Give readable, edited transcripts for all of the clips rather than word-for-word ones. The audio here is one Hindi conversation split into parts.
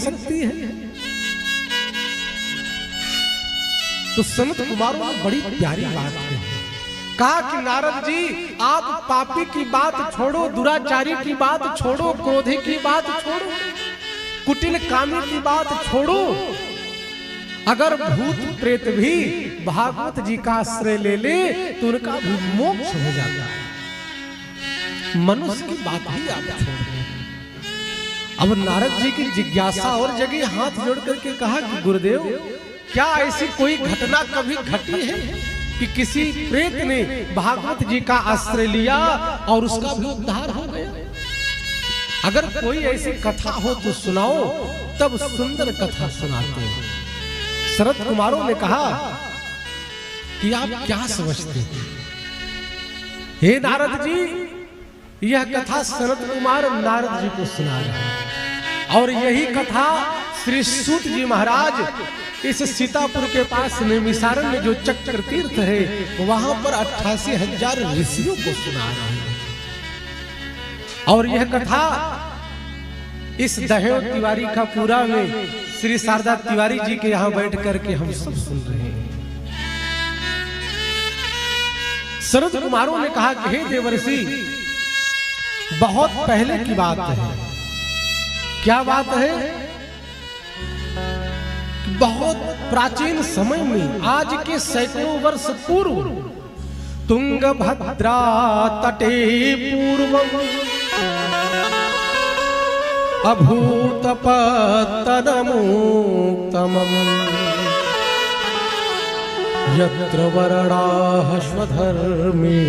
सकती है। तो सनत कुमारों ने बड़ी प्यारी बात कही, कहा कि नारद जी आप पापी की बात छोड़ो, दुराचारी की बात छोड़ो, क्रोधी की बात छोड़ो, कुटिल कामी की बात छोड़ो। अगर भूत प्रेत भी भागवत जी का आश्रय ले ले तो उनका भी मोक्ष हो जाता है। मनुष्य की बात ही आप छोड़ दें। अब नारद जी की जिज्ञासा और जगह, हाथ जोड़ करके कहा कि गुरुदेव क्या ऐसी कोई घटना कभी घटी है कि किसी प्रेत ने भागवत जी का आश्रय लिया और उसका भी उद्धार हो गया? अगर कोई ऐसी कथा हो तो सुनाओ। तब सुंदर कथा सुनाते हैं। शरद कुमारों ने कहा कि आप क्या समझते हैं? हे नारद जी, यह कथा शरद कुमार नारद जी को सुना रहे हैं और यही कथा श्री सूत जी महाराज इस सीतापुर के पास नैमिषारण्य में जो चक्र तीर्थ है वहां पर 88,000 ऋषियों को सुना रहे हैं। और यह कथा इस दहेव तिवारी का पूरा में श्री शारदा तिवारी जी के यहाँ बैठ करके हम सब सुन रहे हैं। शरद कुमारों ने कहा कि हे देवर्षि, बहुत पहले की बात है। क्या बात है? बहुत प्राचीन समय में, आज के सैकड़ों वर्ष पूर्व, तुंगभद्रा तटे पूर्व अभूत पत्तनमुत्तमम् यत्र वर्णाः स्वधर्मे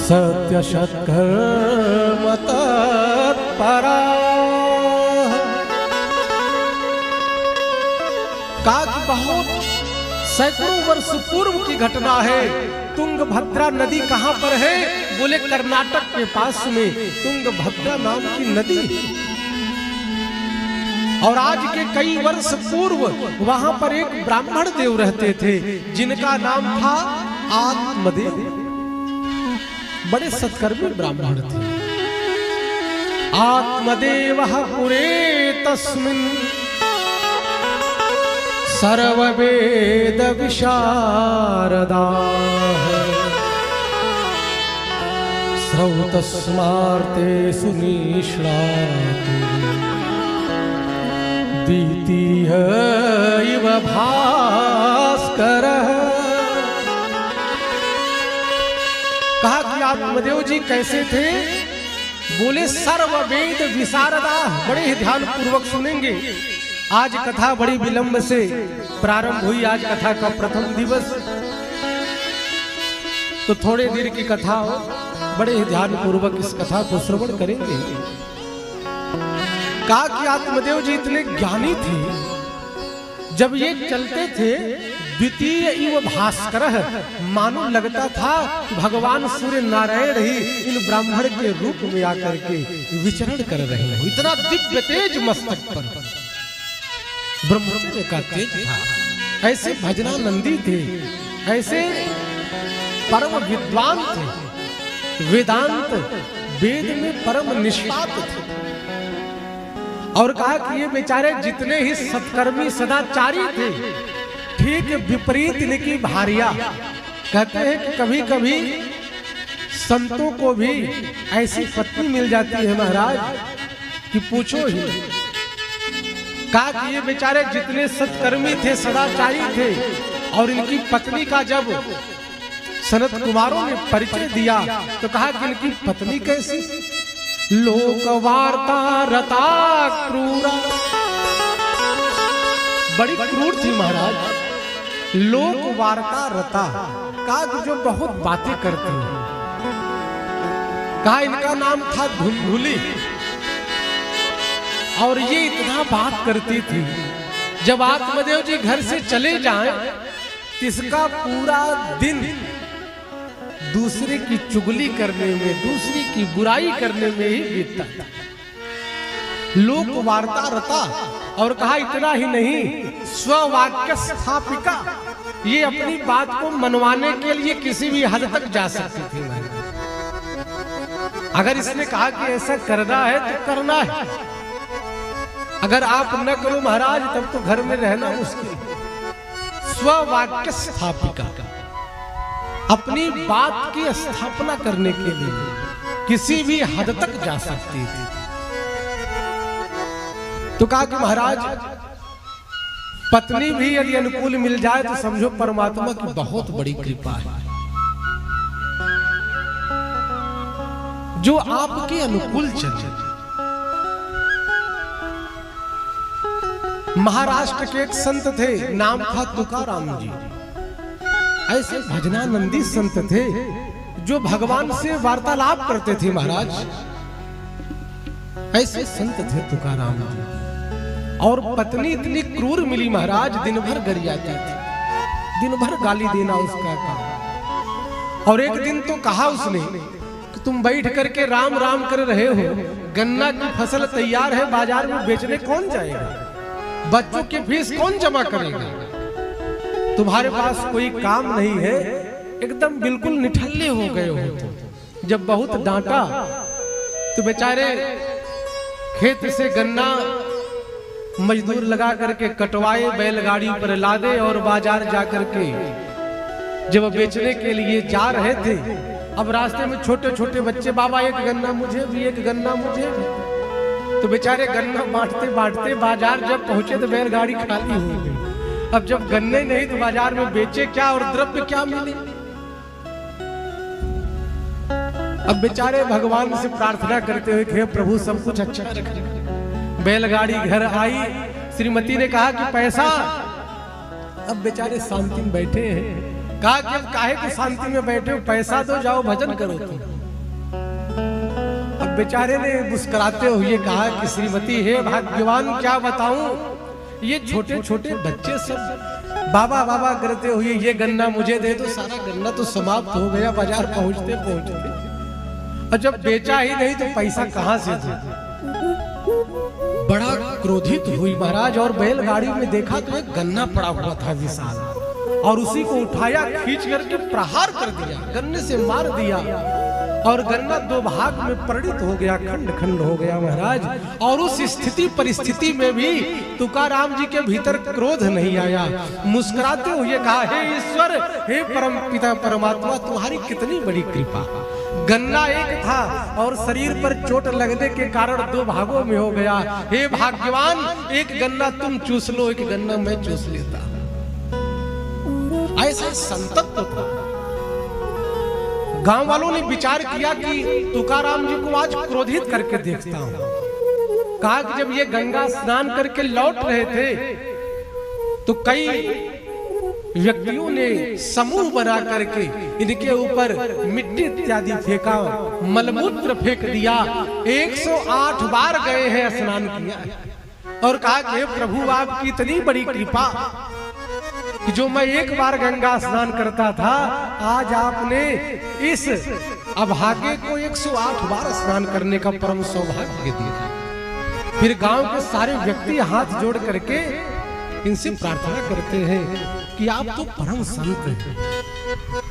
सत्यशतकर्म तत्पराः। कहा कि बहुत सैकड़ों वर्ष पूर्व की घटना है। तुंगभद्रा नदी कहां पर है? बोले कर्नाटक के पास में तुंगभद्रा नाम की नदी। और आज के कई वर्ष पूर्व वहां पर एक ब्राह्मण देव रहते थे जिनका नाम था आत्मदेव। बड़े सत्कर्मी ब्राह्मण थे। आत्मदेवः पुरे तस्मिन् सर्ववेद विशारदाः श्रौतस्मार्ते सुनिष्णातु द्वितीय इव भास्करः। कहा कि आत्मदेव जी कैसे थे? बोले सर्ववेद विशारदा। बड़े ही ध्यान पूर्वक सुनेंगे। आज कथा बड़ी विलंब से प्रारंभ हुई। आज कथा का प्रथम दिवस, तो थोड़े देर की कथा हो, बड़े ही ध्यान पूर्वक इस कथा को श्रवण करेंगे। कहा कि आत्मदेव जी इतने ज्ञानी थे, जब ये चलते थे द्वितीय इव भास्करः, मानो लगता था भगवान सूर्य नारायण ही इन ब्राह्मण के रूप में आकर के विचरण कर रहे हैं। इतना दिव्य तेज मस्तक पर, ब्रह्मचर्य का तेज था। ऐसे भजनानंदी थे, ऐसे परम विद्वान थे, वेदांत वेद में परम निष्णात थे। और कहा कि ये बेचारे जितने ही सत्कर्मी सदाचारी थे, ठीक विपरीत इनकी भारिया। कहते हैं कि कभी कभी संतों को भी ऐसी पत्नी मिल जाती है महाराज कि पूछो ही। कहा कि ये बेचारे जितने सत्कर्मी थे, सदाचारी थे, और इनकी पत्नी का जब सनत कुमारों ने परिचय दिया तो कहा कि इनकी पत्नी कैसी? लोक वार्ता रता क्रूरा। बड़ी क्रूर थी महाराज। लोक वार्ता रता, कहा कि जो बहुत बातें करती है। कहा इनका नाम था धुंधुली। और ये इतना बात करती थी, जब आत्मदेव जी घर से चले जाएं, इसका पूरा दिन दूसरे की चुगली करने में, दूसरी की बुराई करने में ही बीतता था। लोक वार्ता रता। और कहा इतना ही नहीं, स्ववाक्य स्थापिका, ये अपनी बात को मनवाने के लिए किसी भी हद तक जा सकती थी। अगर इसने कहा कि ऐसा करना है तो करना है, अगर आप न करो महाराज तब तो घर में रहना मुश्किल। स्ववाक्य स्थापिका, अपनी बात की स्थापना करने के लिए किसी भी हद तक जा सकती थी। तो कहा कि महाराज पत्नी भी यदि अनुकूल मिल जाए तो समझो परमात्मा की बहुत बड़ी कृपा है, जो आपके अनुकूल चले। महाराष्ट्र के एक संत थे, नाम था तुकाराम जी। ऐसे भजनानंदी संत थे जो भगवान से वार्तालाप करते थे महाराज। ऐसे संत थे तुकाराम जी। और पत्नी इतनी क्रूर मिली महाराज, दिन भर गरियाती थी, दिन भर गाली देना उसका काम। और एक दिन तो कहा उसने कि तुम बैठ करके राम राम कर रहे हो, गन्ना की फसल तैयार है, बाजार में बेचने कौन जाएगा, बच्चों की फीस कौन जमा करेगा, तुम्हारे पास कोई काम नहीं है, एकदम बिल्कुल निठल्ले हो गए हो। जब बहुत डांटा तो बेचारे खेत से गन्ना मजदूर लगा करके कटवाए, बैलगाड़ी पर लादे और बाजार जाकर के जब बेचने के लिए जा रहे थे, अब रास्ते में छोटे छोटे बच्चे, बाबा एक गन्ना मुझे भी, एक गन्ना मुझे भी। तो बेचारे गन्ना बांटते बांटते बाजार जब पहुंचे तो बैलगाड़ी खाली हो गई। अब जब गन्ने नहीं तो बाजार में बेचे क्या और द्रव्य क्या मिले। अब बेचारे भगवान से प्रार्थना करते हुए कि प्रभु सब कुछ अच्छा रखे। बैलगाड़ी घर आई, श्रीमती ने कहा कि पैसा। अब बेचारे शांति में बैठे हैं। कहा कि अब काहे की शांति में बैठे हो, पैसा दो, जाओ भजन करो तुम। अब बेचारे ने मुस्कुराते हुए कहा कि श्रीमती हे भाग्यवान, क्या बताऊं, ये छोटे छोटे बच्चे सब बाबा बाबा करते हुए ये गन्ना मुझे दे दो, सारा गन्ना तो समाप्त हो गया बाजार पहुंचते पहुंचते। और जब बेचा ही नहीं तो पैसा कहां से दो। बड़ा क्रोधित हुई महाराज, और बैलगाड़ी में देखा तो एक गन्ना पड़ा हुआ था विशाल, और उसी को उठाया, खींच करके प्रहार कर दिया, गन्ने से मार दिया, और गन्ना दो भाग में परिणित हो गया, खंड खंड हो गया महाराज। और उस स्थिति परिस्थिति में भी तुकाराम जी के भीतर क्रोध नहीं आया। मुस्कुराते हुए कहा, हे ईश्वर, हे परम पिता परमात्मा, तुम्हारी कितनी बड़ी कृपा। गन्ना एक था और शरीर पर चोट लगने के कारण दो भागों में हो गया। हे भाग्यवान, एक गन्ना तुम चूस लो, एक गन्ना मैं चूस लेता। ऐसा संतत्व था। गांव वालों ने विचार किया कि तुकाराम जी को आज क्रोधित करके देखता हूं। कहा कि जब ये गंगा स्नान करके लौट रहे थे तो कई व्यक्तियों ने समूह बना करके इनके ऊपर मिट्टी इत्यादि फेंका, मलमूत्र फेंक दिया। 108 बार गए हैं, स्नान किया, और कहा कि प्रभु आपकी इतनी बड़ी कृपा कि जो मैं एक बार गंगा स्नान करता था, आज आपने इस अभागे को 108 बार स्नान करने का परम सौभाग्य दिया। फिर गांव के सारे व्यक्ति हाथ जोड़ करके इनसे प्रार्थना करते हैं कि आप तो परम संत हैं,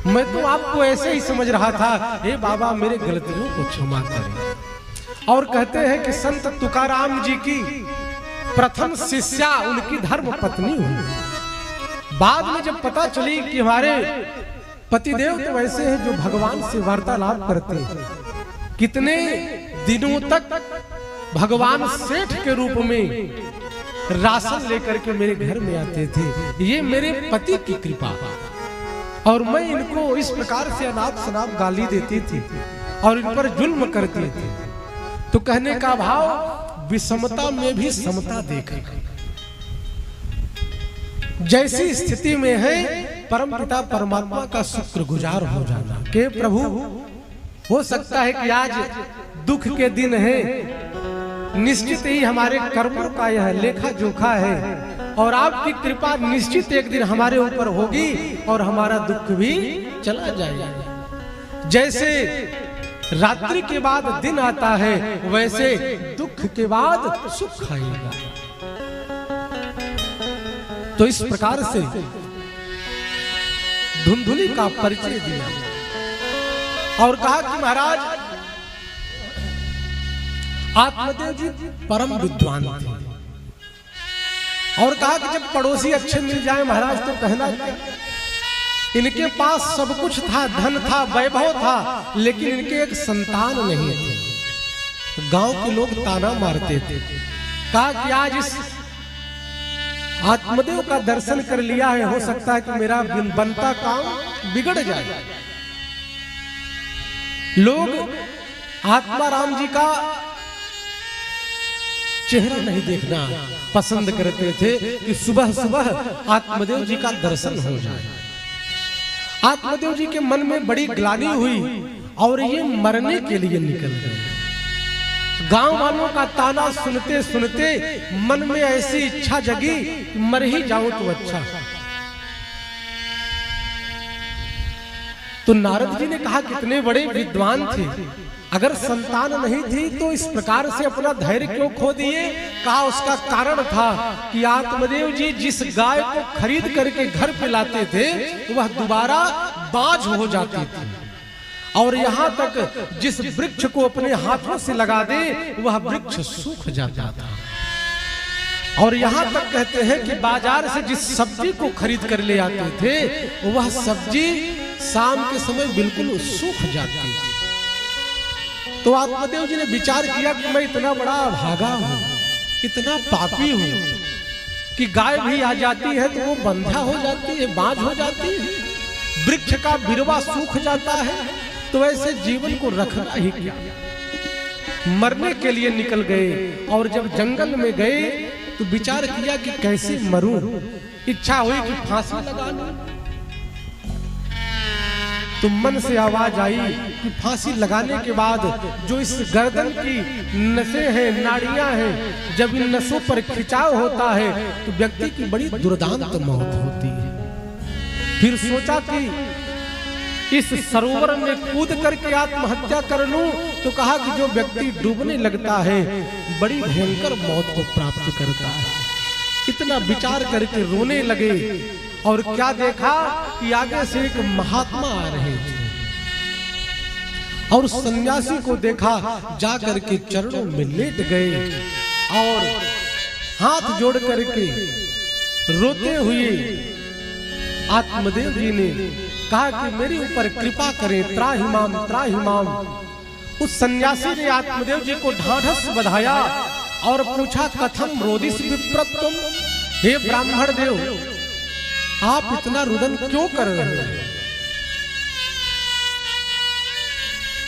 मैं तो आपको ऐसे ही समझ रहा था, हे बाबा मेरे गलतियों को क्षमा करें। और कहते हैं कि संत तुकाराम जी की प्रथम शिष्या उनकी धर्म पत्नी हुई। बाद में जब पता चली कि हमारे पतिदेव तो वैसे हैं जो भगवान से वार्तालाप करते हैं, कितने दिनों तक भगवान सेठ के रूप में राशन लेकर के मेरे घर में आते थे, ये मेरे पति की कृपा, और मैं इनको इस प्रकार से अनाप शनाप गाली देती थी और इन पर जुल्म करती थी। तो कहने का भाव, विषमता में भी समता देखा। जैसी स्थिति में है परमपिता परमात्मा का शुक्रगुजार हो जाना कि प्रभु, हो सकता है कि आज दुख के दिन है, निश्चित ही हमारे कर्मों का यह लेखा जोखा है, और आपकी कृपा निश्चित एक दिन हमारे ऊपर होगी और हमारा दुख भी चला जाएगा। जैसे रात्रि के बाद दिन आता है, वैसे दुख के बाद सुख आएगा। तो इस प्रकार से धुंधुली का परिचय दिया और कहा कि महाराज, आत्मदेव जी परम विद्वान थे, और कहा कि जब पड़ोसी अच्छे मिल जाए महाराज तो कहना क्या, इनके पास सब कुछ था, धन था, वैभव था, लेकिन इनके एक संतान नहीं थे। गांव के लोग ताना मारते थे। कहा कि आज इस आत्मदेव का दर्शन कर लिया है, हो सकता है कि मेरा बनता काम बिगड़ जाए। लोग आत्मा राम जी का चेहरा नहीं देखना पसंद करते थे कि सुबह सुबह आत्मदेव जी का दर्शन हो जाए। आत्मदेव जी के मन में बड़ी ग्लानि हुई और ये मरने के लिए निकल गए। गांव वालों का ताना सुनते सुनते मन में ऐसी इच्छा जगी कि मर ही जाऊं तो अच्छा। तो नारद जी ने कहा कितने बड़े विद्वान थे, अगर संतान नहीं थी तो इस प्रकार से अपना धैर्य क्यों खो दिए। कहा उसका कारण था कि आत्मदेव जी जिस गाय को खरीद करके घर पे लाते थे वह दोबारा बाज हो जाती थी, और यहाँ तक जिस वृक्ष को अपने हाथों से लगा दे वह वृक्ष सूख जाता था। और यहाँ तक कहते हैं कि बाजार से जिस सब्जी को खरीद कर ले आते थे वह सब्जी शाम के समय बिल्कुल सूख जाती थी। तो आत्मदेव जी ने विचार किया कि मैं इतना बड़ा भागा हूं, इतना पापी हूं कि गाय भी आ जाती है तो वो बंधा हो जाती है, बाज हो जाती है, वृक्ष का बिरवा सूख जाता है, तो ऐसे जीवन को रखना ही क्या। मरने के लिए निकल गए और जब जंगल में गए तो विचार किया कि कैसे मरूं। इच्छा हुई कि फांसी लगा लूं। तो मन से आवाज आई कि फांसी लगाने के बाद जो इस गर्दन की नसें हैं, नाड़ियां हैं, जब इन नसों पर खिंचाव होता है तो व्यक्ति की बड़ी दुर्दांत मौत होती है। फिर सोचा कि इस सरोवर में कूद करके आत्महत्या कर लूं, तो कहा कि जो व्यक्ति डूबने लगता है बड़ी भयंकर मौत को प्राप्त करता है। इतना विचार करके रोने लगे और क्या देखा कि आगे से एक महात्मा आ रहे थे और सन्यासी को देखा, जा करके चरणों में लेट गए और हाथ जोड़ करके रोते हुए आत्मदेव जी ने कहा कि मेरे ऊपर कृपा करें, त्राहिमाम त्राहिमाम। उस सन्यासी ने आत्मदेव जी को ढाढ़स बधाया और पूछा, कथम रोदिस विप्रत्वम, हे ब्राह्मण देव आप इतना रुदन क्यों कर रहे हैं।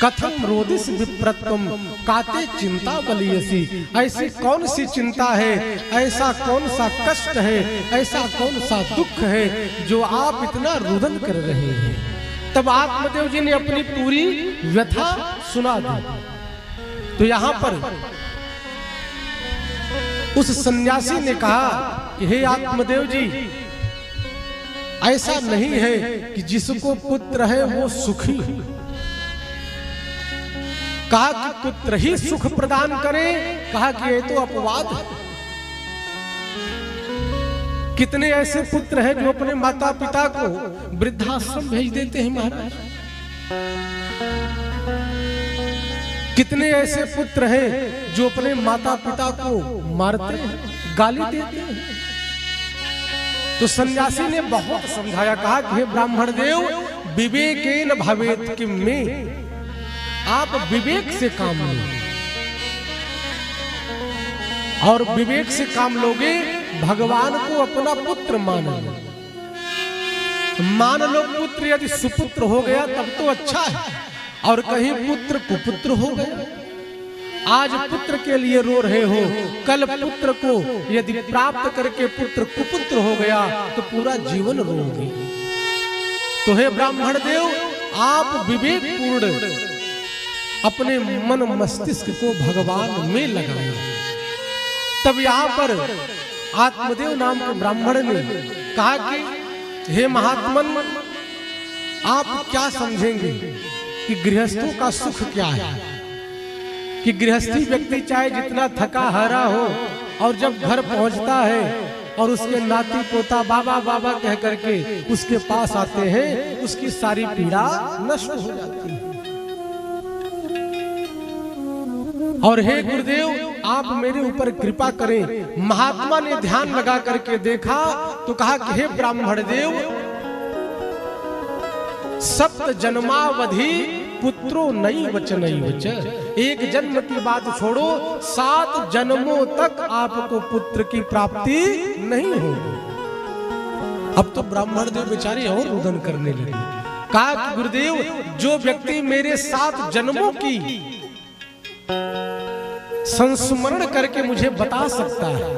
कथम रोदिस विप्रत्वम काते चिंता बलियसी, ऐसी कौन सी चिंता है, ऐसा कौन सा कष्ट है, ऐसा कौन सा दुख है जो आप इतना रुदन कर रहे हैं। तब आत्मदेव जी ने अपनी पूरी व्यथा सुना दी। तो यहाँ पर उस सन्यासी ने कहा कि हे आत्मदेव जी, ऐसा नहीं है कि जिसको पुत्र है वो सुखी हो। कहा कि पुत्र ही सुख प्रदान करे, कहा कि ये तो अपवाद है। कितने ऐसे पुत्र हैं जो अपने माता पिता को वृद्धाश्रम भेज देते हैं महाराज। कितने ऐसे पुत्र हैं जो अपने माता पिता को मारते हैं, गाली देते हैं। तो सन्यासी ने बहुत समझाया, कहा कि हे ब्राह्मण देव, विवेकेन भवेत किम में, आप विवेक से काम लो, और विवेक से काम लोगे भगवान को अपना पुत्र मान लो। मान लो पुत्र यदि सुपुत्र हो गया तब तो अच्छा है, और कहीं पुत्र कुपुत्र हो गया, आज पुत्र के लिए रो रहे हो, कल पुत्र को यदि प्राप्त करके पुत्र कुपुत्र हो गया तो पूरा जीवन रोगे। तो हे ब्राह्मण देव, आप विवेक पूर्ण अपने मन मस्तिष्क को भगवान में लगाएं। तब यहाँ पर आत्मदेव नाम के ब्राह्मण ने कहा कि हे महात्मन, आप क्या समझेंगे कि गृहस्थों का सुख क्या है, कि गृहस्थी व्यक्ति चाहे जितना थका हारा हो और जब घर पहुंचता है और उसके नाती पोता बाबा बाबा कह करके उसके पास आते हैं, उसकी सारी पीड़ा नष्ट हो जाती है। और हे गुरुदेव आप मेरे ऊपर कृपा करें। महात्मा ने ध्यान लगा करके देखा तो कहा कि हे ब्राह्मण देव, सप्त जन्मावधि पुत्रो नई वचन वच, एक जन्म की बात छोड़ो 7 जन्मों तक आपको पुत्र की प्राप्ति नहीं होगी। अब तो ब्राह्मण देव बेचारे और रुदन करने लगे। कहा कि गुरुदेव जो व्यक्ति मेरे 7 जन्मों की संस्मरण करके मुझे बता सकता है,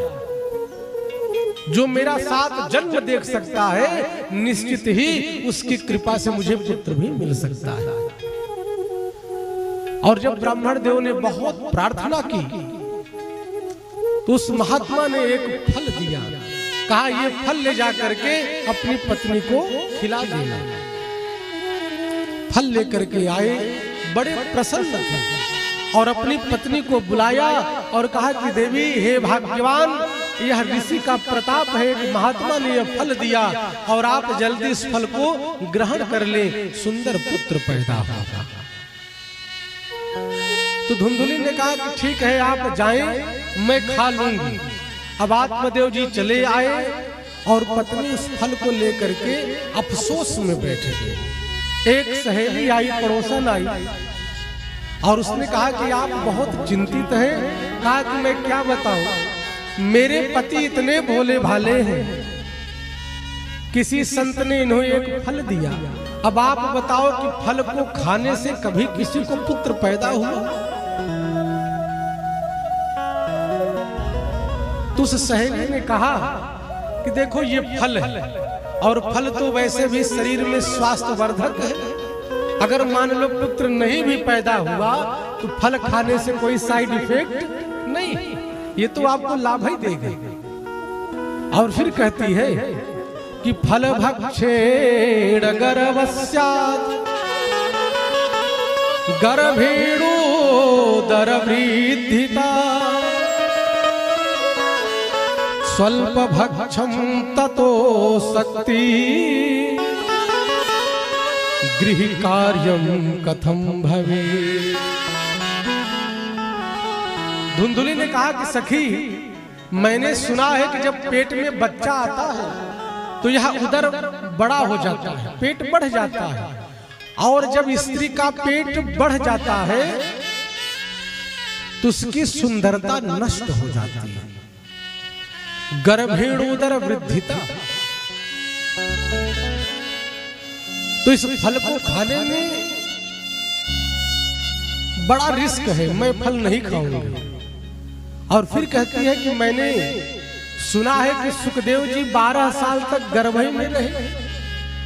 जो मेरा 7 जन्म देख सकता है, निश्चित ही उसकी कृपा से मुझे पुत्र भी मिल सकता है। और जब ब्राह्मण देव ने बहुत प्रार्थना की तो उस महात्मा ने एक फल दिया। कहा ये फल ले जा करके अपनी पत्नी को खिला देना। फल लेकर के आए, बड़े प्रसन्न थे और अपनी पत्नी को बुलाया और कहा कि देवी हे भाग्यवान, यह ऋषि का प्रताप है, एक महात्मा ने यह फल दिया और आप जल्दी इस फल को ग्रहण कर ले, सुंदर पुत्र पैदा होगा। तो धुंधुली ने कहा कि ठीक है आप जाएं, मैं खा लूंगी। अब आत्मदेव जी चले आए और पत्नी उस फल को लेकर के अफसोस में बैठे थे। एक सहेली आई, पड़ोसन आई और उसने कहा कि आप बहुत चिंतित हैं। कहा कि मैं क्या बताऊं, मेरे पति इतने भोले भाले हैं, किसी संत ने इन्हें एक फल दिया। अब आप बताओ कि फल को खाने से कभी किसी को पुत्र पैदा हुआ? तो उस सहेली ने कहा कि देखो ये फल है और फल तो वैसे भी शरीर में स्वास्थ्य वर्धक है। अगर मान लो पुत्र नहीं भी पैदा हुआ तो फल खाने से कोई साइड इफेक्ट नहीं, ये तो आपको लाभ ही देगा। और फिर कहती है कि फल भक्षेण गर्भस्यात् गर्भेणो दरवृद्धिता स्वल्प भक्षम ततो शक्ति गृह कार्यम कथम भवे। धुंधुली ने कहा कि सखी, मैंने सुना है कि जब पेट में बच्चा आता है तो यह उदर बड़ा हो जाता है, पेट बढ़ जाता है, और जब स्त्री का पेट बढ़ जाता है तो उसकी सुंदरता नष्ट हो जाती है। गर्भेणोदर वृद्धिता। तो इस फल को खाने में बड़ा रिस्क है, मैं फल नहीं खाऊंगी। और फिर कहती है कि मैंने सुना है कि सुखदेव जी 12 साल तक गर्भ में रहे,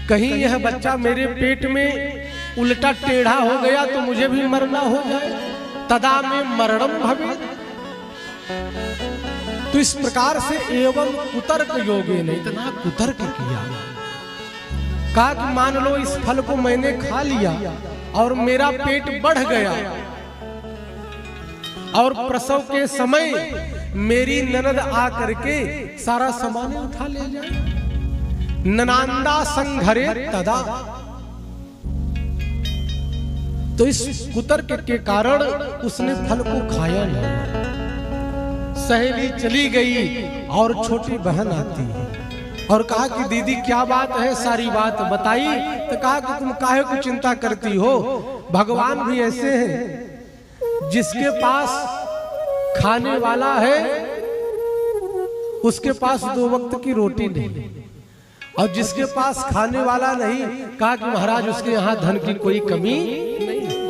कहीं यह बच्चा मेरे पेट में उल्टा टेढ़ा हो गया तो मुझे भी मरना हो जाए, तदा में मरणम भवे। तो इस प्रकार से एवं कुतर्क योगे ने इतना कुतर्क किया। कहा कि मान लो इस फल को मैंने खा लिया और मेरा पेट बढ़ गया और प्रसव के समय मेरी ननद आ करके सारा सामान उठा ले जाए, ननांदा संघरे तदा। तो इस कुतर्क के कारण उसने फल को खाया नहीं। सहेली चली गई और छोटी बहन आती है और कहा कि दीदी क्या बात है, सारी बात बताई। तो कहा कि तुम काहे को चिंता करती हो, भगवान भी ऐसे हैं, जिसके पास खाने वाला है उसके पास 2 वक्त की रोटी नहीं, और जिसके पास खाने वाला नहीं, कहा कि महाराज उसके यहाँ धन की कोई कमी नहीं,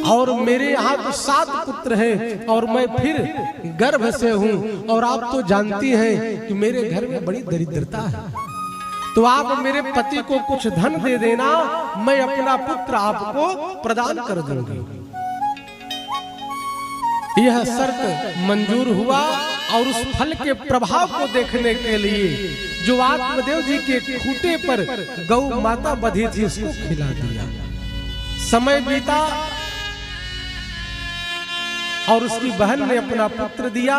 और मेरे यहाँ तो 7 पुत्र हैं और मैं फिर गर्भ से हूँ, और आप तो जानती हैं कि मेरे घर में बड़ी दरिद्रता है, तो आप मेरे पति को कुछ धन दे देना, मैं अपना पुत्र आपको प्रदान कर दूंगी। यह शर्त मंजूर हुआ और उस फल के प्रभाव को देखने के लिए जो आत्मदेव जी के खूंटे पर गौ माता बधी थी उसको खिला दिया। समय बीता और उसकी बहन ने अपना पुत्र दिया।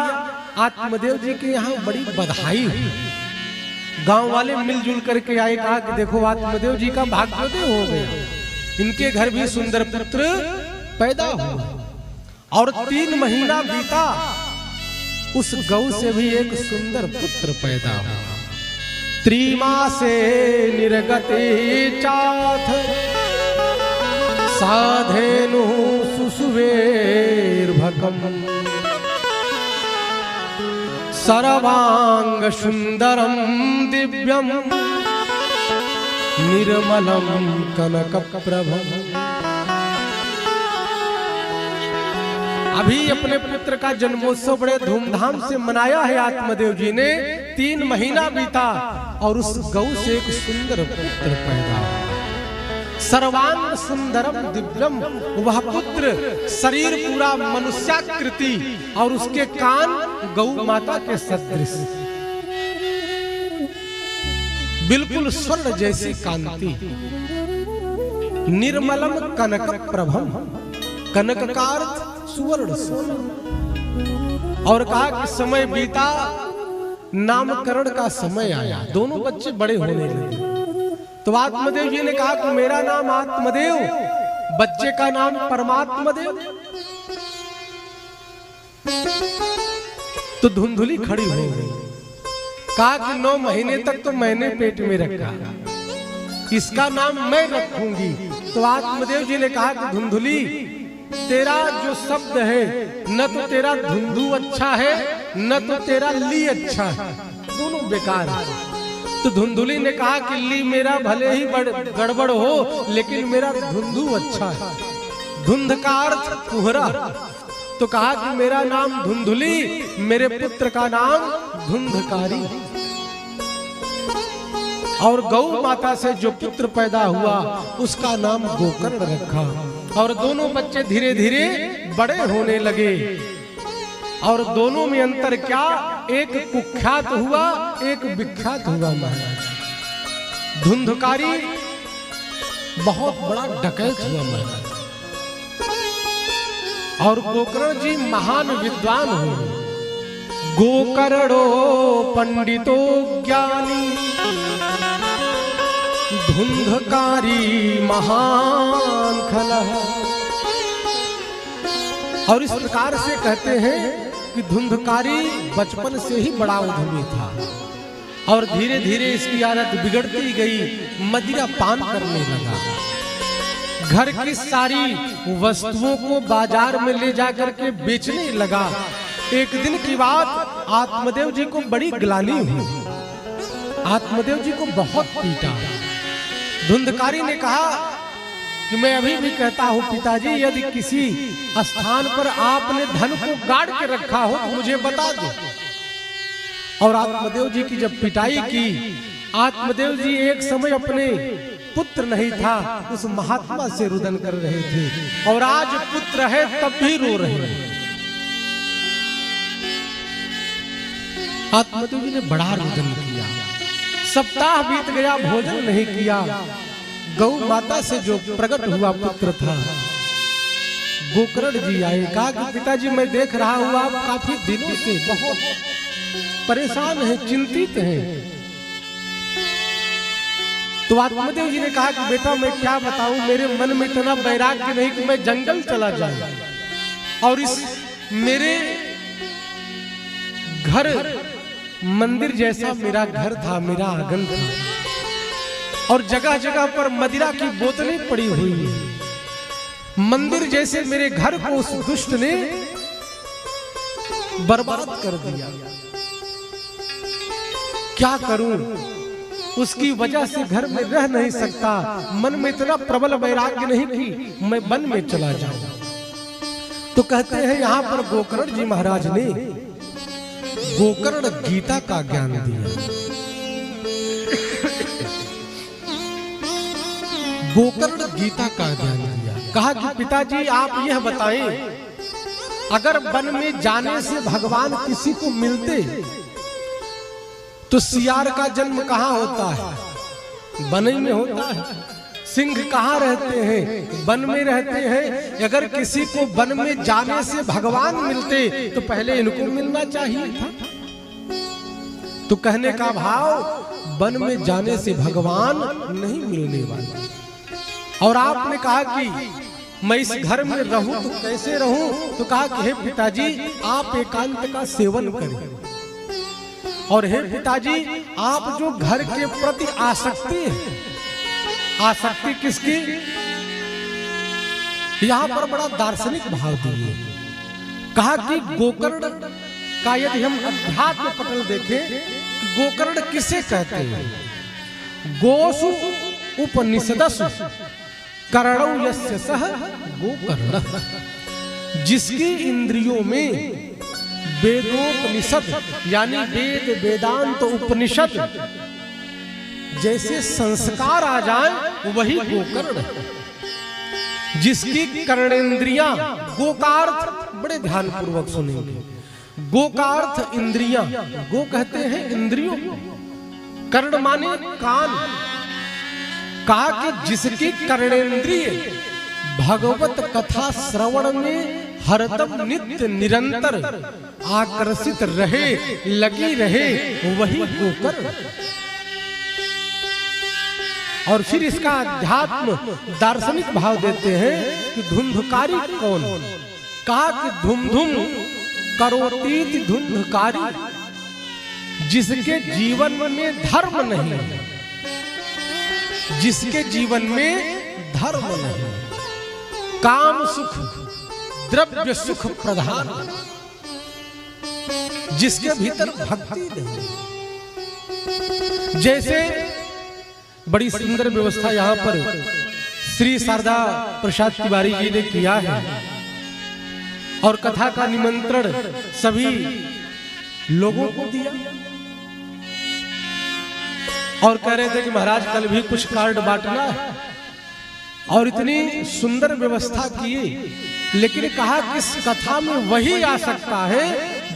आत्मदेव जी के यहाँ बड़ी बधाई हुई, गांव वाले मिलजुल करके आए, कहा कि देखो आत्मदेव जी का भाग्योदय हो गया, इनके घर भी सुंदर पुत्र पैदा हुआ। और 3 महीना बीता, उस गौ से भी एक सुंदर पुत्र पैदा हुआ। त्रिमासे निर्गते चाथ साधेनु सुसुवेर्भकम् सर्वांग सुंदरम दिव्यम निर्मलम कनक प्रभम। अभी अपने पुत्र का जन्मोत्सव बड़े धूमधाम से मनाया है आत्मदेव जी ने। 3 महीना बीता और उस गौ से एक सुंदर पुत्र पैदा हुआ। सर्वांग सुंदरम दिव्यम, वह पुत्र शरीर पूरा मनुष्याकृति और उसके कान गौ माता के सदृश, बिल्कुल स्वर्ण जैसी कांति। निर्मलम कनक प्रभम, कनक का अर्थ सुवर्ण सोना। और कहा कि समय बीता, नामकरण का समय आया, दोनों बच्चे बड़े होने लगे। तो आत्मदेव जी ने कहा कि मेरा नाम आत्मदेव, बच्चे का नाम परमात्मदेव। तो धुंधुली खड़ी हो गई, कहा कि 9 महीने तक तो मैंने पेट में रखा, इसका नाम मैं रखूंगी। तो आत्मदेव जी ने कहा कि धुंधुली, तेरा जो शब्द है, न तो तेरा धुंधु अच्छा है, न तो तेरा ली अच्छा है, दोनों बेकार है। तो धुंधुली ने कहा कि ली मेरा भले ही गड़बड़ हो, लेकिन मेरा धुंधु अच्छा है। धुंध का अर्थ कुहरा। तो कहा कि मेरा नाम धुंधुली, मेरे पुत्र का नाम धुंधकारी। और गौ माता से जो पुत्र पैदा हुआ उसका नाम गोकर्ण रखा। और दोनों बच्चे धीरे धीरे बड़े होने लगे। और दोनों में अंतर क्या, एक कुख्यात हुआ, एक विख्यात हुआ महाराज। धुंधकारी बहुत बड़ा डकैत हुआ महाराज। और गोकर्ण जी महान विद्वान हुए। गोकर्णो पंडितो ज्ञानी धुंधकारी महान खलः। और इस प्रकार से कहते हैं कि धुंधकारी बचपन से ही बड़ा उद्यमी था और धीरे धीरे इसकी आदत बिगड़ती गई, मदिरा पान करने लगा। घर की सारी वस्तुओं को बाजार में ले जाकर के बेचने लगा। एक दिन की बात, आत्मदेव जी को बड़ी ग्लानि हुई। आत्मदेव जी को बहुत पीटा। धुंधकारी ने कहा कि मैं अभी भी कहता हूँ पिताजी, यदि किसी स्थान पर आपने धन को गाड़ के रखा हो तो मुझे बता दो। और आत्मदेव जी की जब पिटाई की, आत्मदेव जी एक समय अपने पुत्र नहीं था उस महात्मा से रुदन कर रहे थे, और आज पुत्र है तब भी रो रहे हैं। आत्मदेव जी ने बड़ा रुदन किया। सप्ताह बीत गया, भोजन नहीं किया। गौ माता से जो प्रकट हुआ पुत्र था, गोकर्ण जी आए, कहा कि पिताजी मैं देख रहा हूँ आप काफी दिनों से बहुत परेशान हैं, चिंतित हैं। तो आत्मदेव जी ने कहा कि बेटा मैं क्या बताऊं, मेरे मन में इतना वैराग्य नहीं कि मैं जंगल चला जाऊं। और इस मेरे घर मंदिर जैसा मेरा घर था, मेरा आंगन था, और जगह जगह पर मदिरा की बोतलें पड़ी हुई हैं। मंदिर जैसे मेरे घर को उस दुष्ट ने बर्बाद कर दिया। क्या करूं, उसकी वजह से घर में रह नहीं सकता। मन में इतना प्रबल वैराग्य नहीं कि मैं वन में चला जाऊं। तो कहते हैं यहाँ पर गोकर्ण जी महाराज ने गोकर्ण गीता का ज्ञान दिया। गोकर्ण गीता का ज्ञान दिया। कहा कि पिताजी आप यह बताएं, अगर वन में जाने से भगवान किसी को मिलते तो सियार का जन्म कहाँ होता है? वन में होता है। सिंह कहाँ रहते हैं? वन में रहते हैं। अगर किसी को वन में जाने से भगवान मिलते तो पहले इनको मिलना चाहिए था। तो कहने का भाव, वन में जाने से भगवान नहीं मिलने वाले। और आपने कहा कि मैं इस घर में रहूं तो कैसे रहूं? तो कहा कि हे पिताजी आप एकांत का सेवन करें, और हे पिताजी आप जो घर के प्रति आसक्ति है, आसक्ति किसकी? यहां पर बड़ा दार्शनिक भाव दिए। कहा कि गोकर्ण का यदि हम अध्यात्म पटल देखें, गोकर्ण किसे कहते हैं? गोसु उपनिषदसु कर्णौ यस्य सह गोकर्ण, जिसकी इंद्रियों में वेदोपनिषद यानी वेद वेदांत उपनिषद जैसे संस्कार आ जाए वही गोकर्ण है। जिसकी कर्णेंद्रियां, गोकार्थ बड़े ध्यान पूर्वक सुनेंगे, गोकार्थ इंद्रियां, गो कहते हैं इंद्रियों, कर्ण माने कान। कहा कि जिसकी कर्णेंद्रिय भगवत कथा श्रवण में हरदम नित्य निरंतर आकर्षित रहे, लगी रहे, वही गोकर्ण। और फिर इसका अध्यात्म दार्शनिक भाव देते हैं कि धुंधकारी कौन? कहा कि धुम धुम करोतीति धुंधकारी, जिसके जीवन में धर्म नहीं, जिसके जीवन में धर्म नहीं, काम सुख द्रव्य सुख प्रधान, जिसके भीतर भक्ति नहीं। जैसे बड़ी सुंदर व्यवस्था यहाँ पर श्री शारदा प्रसाद तिवारी जी ने किया है, और कथा का निमंत्रण सभी लोगों को दिया, और कह रहे थे कि महाराज कल भी कुछ कार्ड बांटना है, और इतनी सुंदर व्यवस्था की। लेकिन कहा कि इस कथा में वही आ सकता है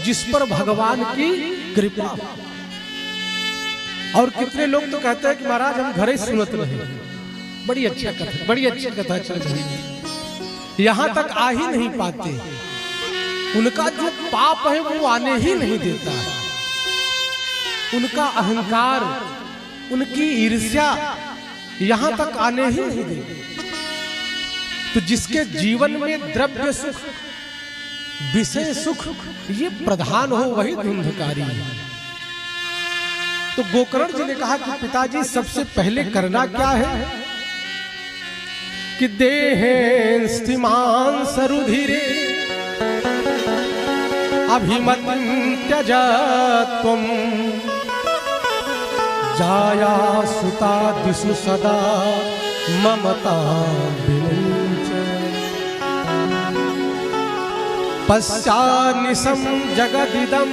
जिस पर भगवान की कृपा। और कितने लोग तो कहते हैं कि महाराज हम घर ही सुनत रहे, बड़ी अच्छा कथा, बड़ी अच्छी कथा चल रही है, यहां तक आ ही नहीं पाते। उनका जो पाप है वो आने ही नहीं देता है, उनका अहंकार, उनकी ईर्ष्या यहां तक आने ही नहीं देती। तो जिसके जीवन में द्रव्य सुख, विषय सुख ये प्रधान हो, वही धुंधकारी है। तो गोकर्ण जी ने कहा कि पिताजी सबसे पहले करना क्या है कि देहे स्थिमान सरुधिरे अभिमतिं त्यजा त्वं जाया सुता दिशु सदा ममता विमुच पश्चानिशं जगदिदं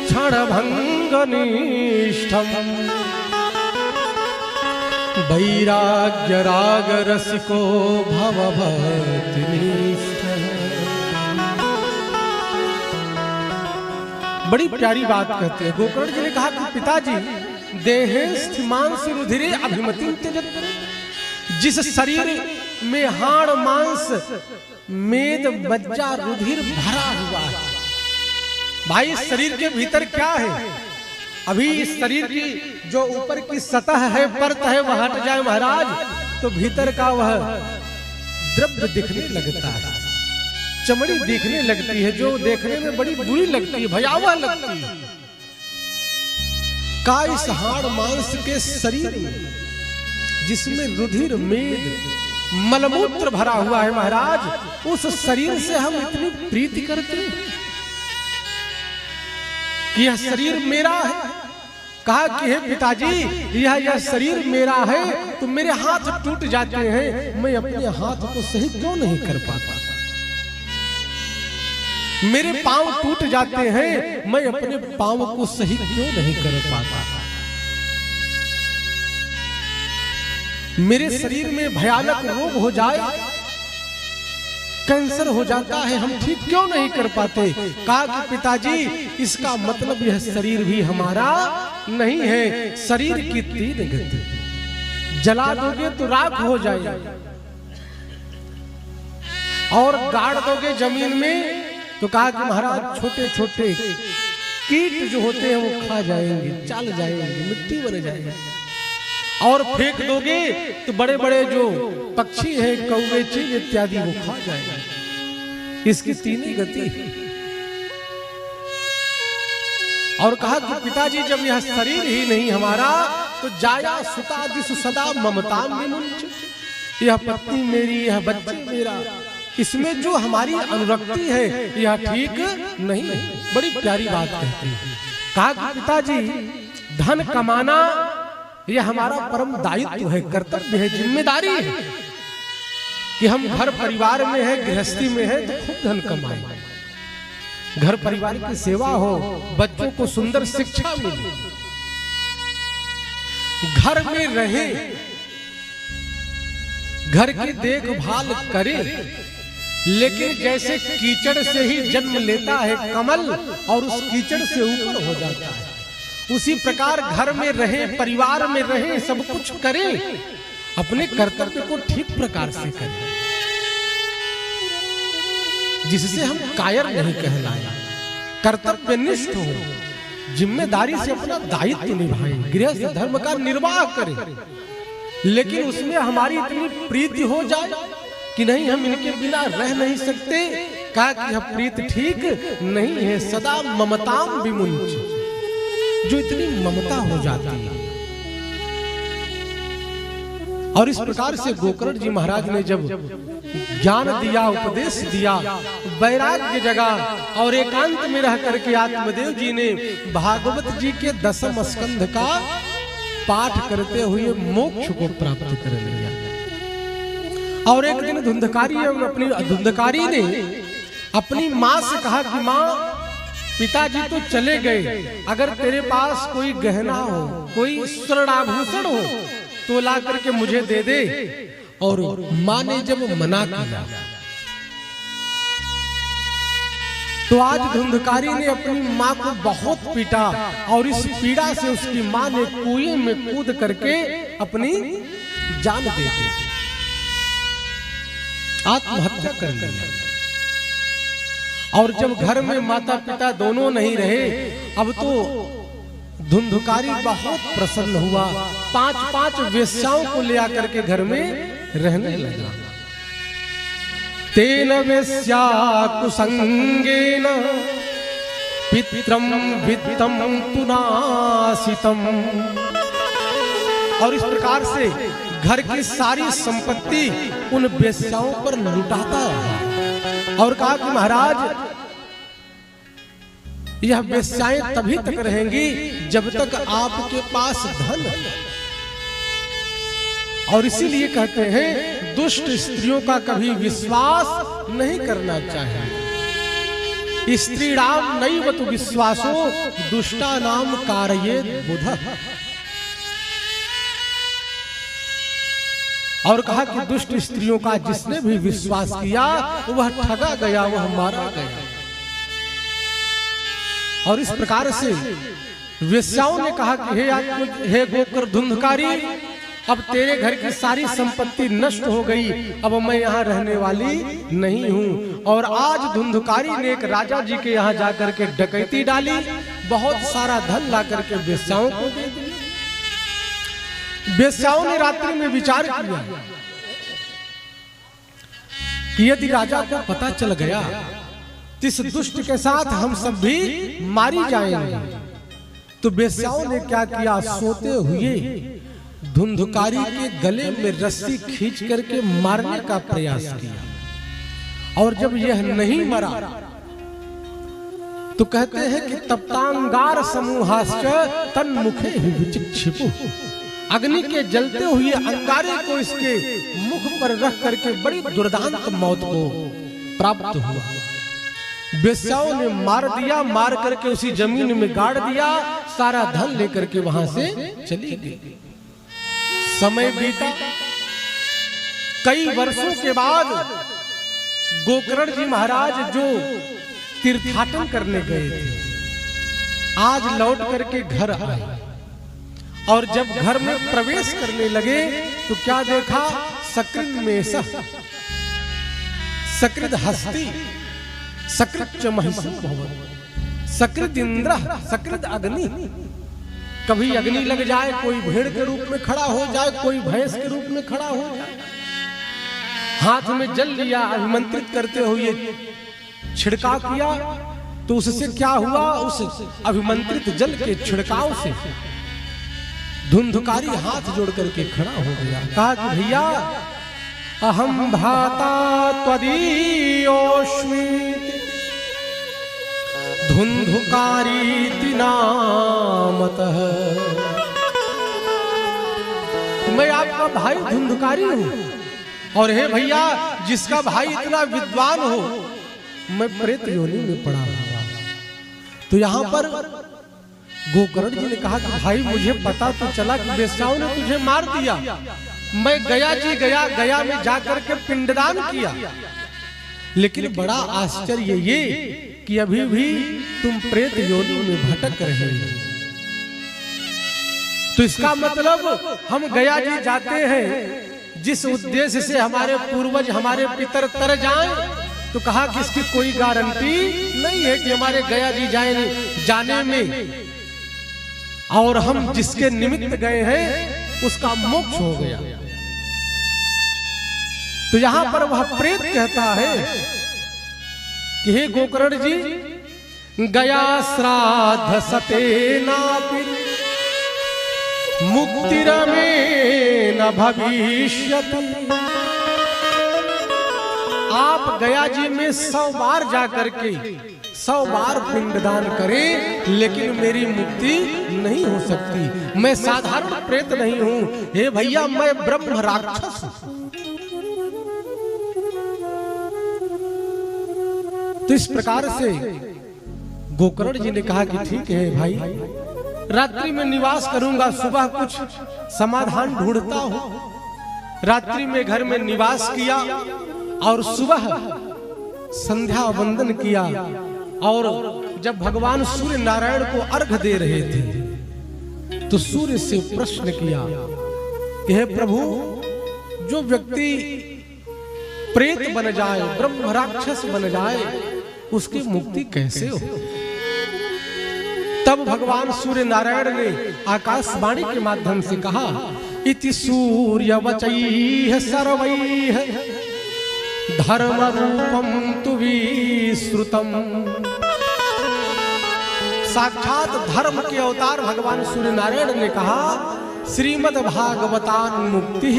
क्षणभंगनिष्ठम् वैराग्य राग रसिको भवभक्तिनिष्ठ। बड़ी प्यारी बात कहते हैं गोकर्ण जी ने कहा कि पिताजी देहे स्थिमान सुरुधिरे अभिमतिं त्यजत, जिस शरीर में हाड़ मांस मेद मज्जा रुधिर भरा हुआ है। भाई इस शरीर के भीतर क्या है? अभी इस शरीर की जो ऊपर की सतह है, परत है, वह हट जाए महाराज तो भीतर का वह द्रव्य दिखने लगता है, चमड़ी दिखने लगती है, जो देखने में बड़ी बुरी लगती है, भयावह लगती है। का इस हाड़ मांस के शरीर में जिसमें रुधिर मेद मलमूत्र भरा हुआ है महाराज, उस शरीर से हम इतनी प्रीति करते हैं कि यह शरीर मेरा है। कहा कि हे पिताजी यह शरीर मेरा है तो मेरे हाथ टूट जाते हैं, मैं अपने हाथ को सही क्यों नहीं कर पाता? मेरे पांव टूट जाते हैं, मैं अपने पांव को सही क्यों नहीं कर पाता? मेरे शरीर में भयानक रोग हो जाए, कैंसर हो जाता है, हम ठीक क्यों नहीं कर पाते? कहा कि पिताजी इसका मतलब यह शरीर भी हमारा नहीं है। शरीर की तीन गति, जला दोगे तो राख हो जाएगा, और गाड़ दोगे जमीन में तो कहा कि महाराज छोटे छोटे कीट जो होते हैं वो खा जाएंगे, चल जाएंगे, मिट्टी बन जाएगी। और फेंक दोगे तो बड़े बड़े जो पक्षी हैं, कौवे, चील इत्यादि वो खा जाएंगे। इसकी तीन ही गति है। और कहा कि पिताजी जब यह शरीर ही नहीं हमारा तो जाया सुता दिस सदा ममता विमुंच, यह पत्नी मेरी, यह बच्चे मेरा, इसमें जो हमारी अनुरक्ति है यह ठीक नहीं। बड़ी प्यारी बात कहती है। कहा कि पिताजी धन कमाना यह हमारा परम दायित्व है, कर्तव्य है, जिम्मेदारी है कि हम घर परिवार में है, गृहस्थी में है तो खूब धन कमाएं, घर परिवार की सेवा हो, बच्चों को सुंदर शिक्षा मिले, घर में रहे, घर की देखभाल करे। लेकिन जैसे कीचड़ से ही जन्म लेता है कमल और उस कीचड़ से ऊपर हो जाता है, उसी प्रकार घर में रहे, परिवार में रहे, सब कुछ करें, अपने कर्तव्य को ठीक प्रकार से करें, जिससे हम कायर नहीं कहलाए, कर्तव्यनिष्ठ हो, जिम्मेदारी से अपना दायित्व निभाएं, गृहस्थ धर्म का निर्वाह करें। लेकिन उसमें हमारी इतनी प्रीति हो जाए कि नहीं हम इनके बिना रह नहीं सकते। कहा कि यह प्रीति ठीक नहीं है, सदा ममताम विमुंच, जो इतनी ममता हो जाती है। और इस प्रकार से गोकर्ण जी महाराज ने जब ज्ञान दिया, उपदेश दिया, वैराग्य जगा और एकांत में रह करके आत्मदेव जी ने भागवत जी के 10वें स्कंध का पाठ करते हुए मोक्ष को प्राप्त कर लिया। और एक दिन धुंधकारी ने अपनी माँ से कहा कि माँ पिताजी तो चले गए, अगर तेरे पास कोई गहना हो, कोई स्वर्णाभूषण हो तो ला करके मुझे दे दे। और माँ ने जब मना किया तो आज धुंधकारी ने अपनी माँ को बहुत पीटा और इस पीड़ा से उसकी माँ ने कुएं में कूद करके अपनी जान दे दी, आत्महत्या कर लिया। और जब घर में माता पिता दोनों नहीं रहे, अब तो धुंधकारी बहुत प्रसन्न हुआ, 5-5 वेश्याओं को ले आकर के घर में रहने लगा। तेन वेश्या कुसंगेन पित्रम वित्तम तुनासितम। और इस प्रकार से घर की सारी संपत्ति उन वेश्याओं पर लुटाता रहा और कहा कि महाराज यह वेश्याएं तभी तक रहेंगी जब तक आपके पास धन है। और इसीलिए कहते हैं दुष्ट स्त्रियों का कभी विश्वास नहीं करना चाहिए। स्त्री नाम नैव तु विश्वासो दुष्टा नाम कारयेत बुधः। और कहा कि दुष्ट स्त्रियों का जिसने भी विश्वास किया वह ठगा गया, वह मारा गया। और इस प्रकार से वेश्याओं ने कहा कि हे गोकर धुंधकारी, अब तेरे घर की सारी संपत्ति नष्ट हो गई, अब मैं यहाँ रहने वाली नहीं हूँ। और आज धुंधकारी ने एक राजा जी के यहाँ जाकर के डकैती डाली, बहुत सारा धन ला करके वेश्याओं को दे दिया। वेश्याओं ने रात्रि में विचार किया कि यदि राजा को पता चल गया इस दुष्ट के साथ हम सब भी मारी जाएंगे। तो वेश्याओं ने क्या किया, सोते हुए धुंधकारी के गले में रस्सी खींच करके मारने का प्रयास किया। और जब यह नहीं मरा तो कहते हैं कि तप्तांगार समूहाश्च तन्मुखे ही विचिक्षिपु। अग्नि के जलते हुए अंगारे को इसके मुख पर रख करके बड़ी दुर्दांत मौत को प्राप्त हुआ। वेश्याओं ने मार दिया, मार करके उसी जमीन में गाड़ दिया, सारा धन लेकर के वहां से चली गई। समय बीता, कई वर्षों के बाद गोकर्ण जी महाराज जो तीर्थाटन करने गए थे, आज लौट करके घर आए। और जब घर में प्रवेश करने लगे तो क्या देखा, सकृत में सकृत हस्ती सकृत च महिषी भवन सकृत इंद्र सकृत अग्नि। कभी अग्नि लग जाए, कोई भेड़ के रूप में खड़ा हो जाए, कोई भैंस के रूप में खड़ा हो जाए, हाथ में जल लिया, अभिमंत्रित करते हुए छिड़काव किया, तो उससे क्या हुआ, उस अभिमंत्रित जल के छिड़काव से धुंधुकारी हाथ जोड़ करके खड़ा हो गया। कहा कि भैया अहम भ्राता त्वदीयोऽस्मि धुंधुकारीति नामतः। मैं आपका भाई धुंधुकारी हूं, और हे भैया जिसका भाई इतना विद्वान हो, मैं प्रेत योनि में पड़ा हुआ। तो यहाँ पर गोकर्ण जी ने कहा कि भाई मुझे पता तो चला कि वेश्याओं ने तुझे मार दिया, मैं गया में जाकर के पिंडदान किया, लेकिन बड़ा आश्चर्य ये कि अभी भी तुम प्रेत योनि में भटक रहे हो। तो इसका मतलब हम गया जी जाते हैं जिस उद्देश्य से हमारे पूर्वज हमारे पितर तर जाएं, तो कहा कि इसकी कोई गारंटी नहीं है कि हमारे गया जी जाने में और हम जिसके निमित्त गए हैं उसका मोक्ष हो गया। तो यहां पर वह प्रेत कहता है कि हे गोकर्ण जी, गया श्राद्ध सतेनापि मुक्तिरमे न भविष्यति। आप गया जी में 100 बार जाकर के 100 बार पिंडदान करें, लेकिन मेरी मुक्ति नहीं हो सकती। मैं साधारण प्रेत नहीं हूं, हे भैया मैं ब्रह्म राक्षस हूं। तो इस प्रकार से गोकर्ण जी ने कहा कि ठीक है भाई, रात्रि में निवास करूंगा, सुबह कुछ समाधान ढूंढता हूं। रात्रि में घर में निवास किया और सुबह संध्या वंदन किया, और जब भगवान सूर्य नारायण को अर्घ दे रहे थे तो सूर्य से प्रश्न किया कि हे प्रभु, जो व्यक्ति प्रेत बन जाए, ब्रह्म राक्षस बन जाए, उसकी मुक्ति कैसे हो? तब भगवान सूर्य नारायण ने आकाशवाणी के माध्यम से कहा, इति सूर्य वचैः सर्वैः धर्म रूपम तु विश्रुतम। साक्षात धर्म के अवतार भगवान सूर्य नारायण ने कहा, श्रीमद् भागवतान मुक्ति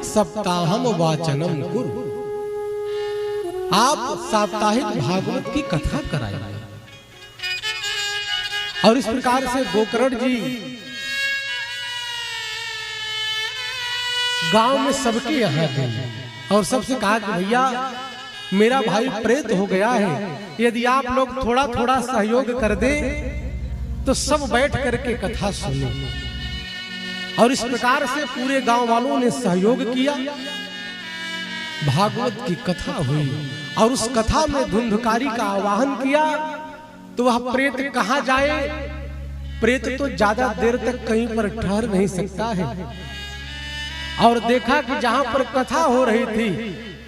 सप्ताहम वाचनम कुरु। आप साप्ताहिक भागवत की कथा कराइए। और इस प्रकार से गोकर्ण जी गांव में सबके यहाँ गए और सबसे कहा कि भैया मेरा भाई प्रेत हो गया है, यदि आप लोग थोड़ा थोड़ा सहयोग कर दे तो सब बैठ करके कथा सुने। और इस प्रकार से पूरे गांव वालों ने सहयोग किया, भागवत की कथा हुई। और उस कथा में धुंधुकारी का आवाहन किया, तो वह प्रेत कहाँ जाए? प्रेत तो ज्यादा देर तक कहीं पर ठहर नहीं सकता है। और देखा कि जहां पर कथा हो रही थी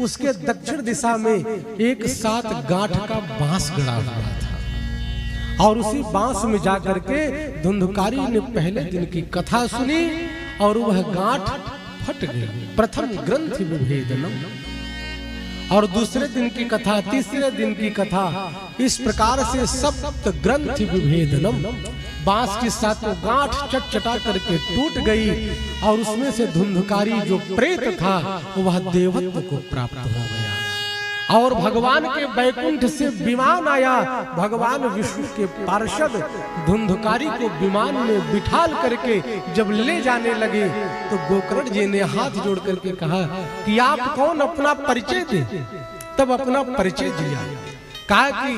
उसके दक्षिण दिशा में एक 7 गांठ का बांस गड़ा हुआ था, और उसी बांस में जाकर के धुंधुकारी ने पहले दिन की कथा सुनी और वह गांठ फट गई। प्रथम ग्रंथि विभेदनम, और दूसरे दिन की कथा, तीसरे दिन की कथा, इस प्रकार से सप्त ग्रंथि विभेदनम, बांस की 7 गांठ चटचटा करके टूट गई, और उसमें से धुंधुकारी जो प्रेत था वह देवत्व को प्राप्त हो गया। और भगवान के बैकुंठ से विमान आया, भगवान विष्णु के पार्षद धुंधुकारी को विमान में बिठाल करके जब ले जाने लगे तो गोकर्ण जी ने हाथ जोड़ करके कहा कि आप कौन, अपना परिचय दे। तब अपना परिचय दिया, कहा कि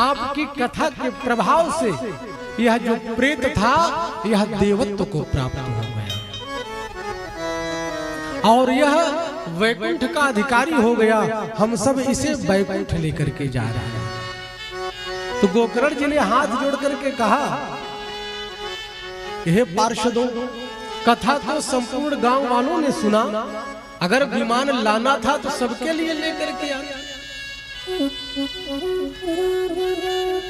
आपकी कथा के प्रभाव से यह जो प्रेत था यह देवत्व को प्राप्त हो गया और यह वैकुंठ का अधिकारी हो गया। हम सब इसे वैकुंठ लेकर के जा रहे हैं। तो गोकर्ण जी ने हाथ जोड़ करके कहा, हे पार्षदों, कथा तो संपूर्ण गांव वालों ने सुना, अगर विमान लाना था तो सबके लिए लेकर के आना।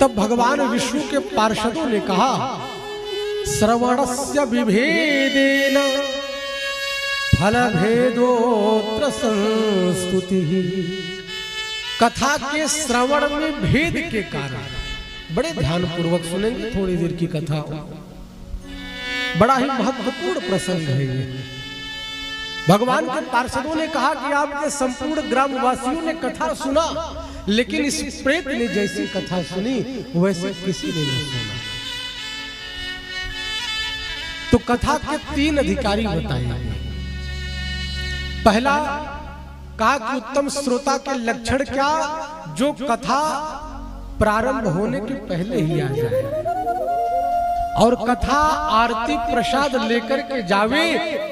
तब भगवान विष्णु के पार्षदों ने कहा श्रवणस्य विभेदेन फलभेदोत्र संस्तुति। कथा के श्रवण में भेद के कारण, बड़े ध्यान पूर्वक सुनेंगे, थोड़ी देर की कथा हो, बड़ा ही महत्वपूर्ण प्रसंग है ये। भगवान के पार्षदों ने कहा कि आपके संपूर्ण ग्रामवासियों ने कथा सुना, लेकिन इस प्रेत ने जैसी कथा सुनी वैसे किसी ने नहीं सुना। तो कथा के 3 अधिकारी बताए। पहला कहा कि उत्तम श्रोता के लक्षण क्या, जो कथा प्रारंभ होने के पहले ही आ जाए और कथा आरती प्रसाद लेकर के जावे,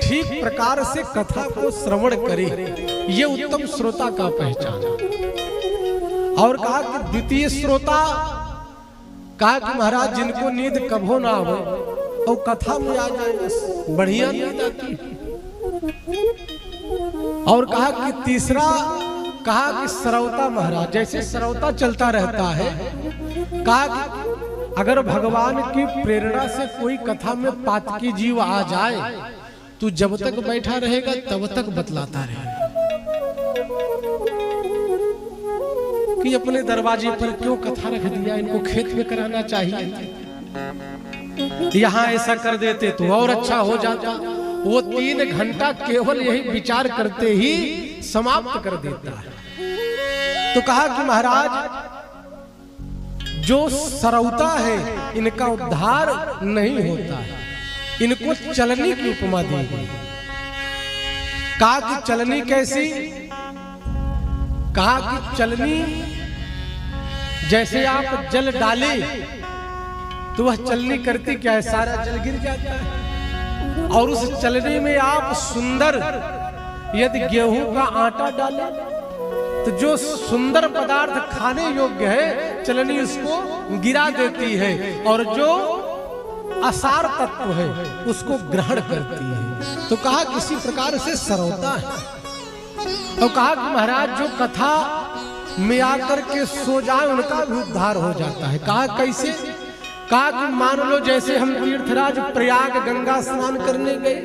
ठीक प्रकार से कथा को श्रवण करे, ये उत्तम श्रोता का पहचान। और कहा कि द्वितीय श्रोता, कहा कि महाराज जिनको नींद कभो ना हो और कथा में आ जाए, बढ़िया नींद आती। और कहा कि तीसरा, कहा कि श्रोता महाराज, जैसे श्रोता चलता रहता है, कहा कि अगर भगवान की प्रेरणा से कोई कथा में पातकी जीव आ जाए तो जब तक बैठा रहेगा तब तक बतलाता रहेगा कि अपने दरवाजे पर क्यों कथा रख दिया, इनको खेत में कराना चाहिए, यहाँ ऐसा कर देते तो और अच्छा हो जाता। वो 3 घंटा केवल यही विचार करते ही समाप्त कर देता है। तो कहा कि महाराज जो सरौता है इनका उद्धार नहीं होता है, इनको चलनी की उपमा दी गई। कहा कि चलनी कैसी, कहा कि चलनी जैसे आप जल डाले तो वह चलनी करती क्या है, सारा जल गिर जाता है। और उस चलनी में आप सुंदर यदि गेहूं का आटा डालें तो जो सुंदर पदार्थ खाने योग्य है चलनी उसको गिरा देती है, और जो असार तत्व है उसको ग्रहण करती है। तो कहा किसी प्रकार से सरौता है। और कहा कि महाराज जो कथा में आकर के सो जाए उनका भी उद्धार हो जाता है। कहा कैसे, कहा कि मान लो जैसे हम तीर्थराज प्रयाग गंगा स्नान करने गए,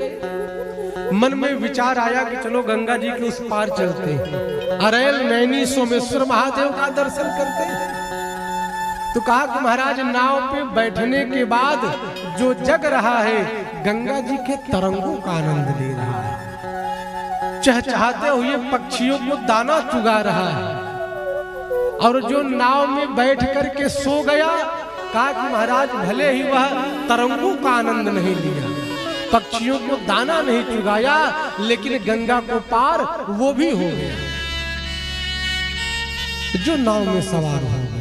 मन में विचार आया कि चलो गंगा जी के उस पार चलते हैं, अरेल नैनी सोमेश्वर महादेव का दर्शन करते हैं। तो कहा कि महाराज नाव पे बैठने के बाद जो जग रहा है गंगा जी के तरंगों का आनंद ले रहा है, चहचहाते हुए पक्षियों को दाना चुगा रहा है। और जो नाव में बैठ करके सो गया, कहा कि महाराज भले ही वह तरंगों का आनंद नहीं लिया, पक्षियों को दाना नहीं चुगाया, लेकिन गंगा को पार वो भी हो गया जो नाव में सवार हो गया।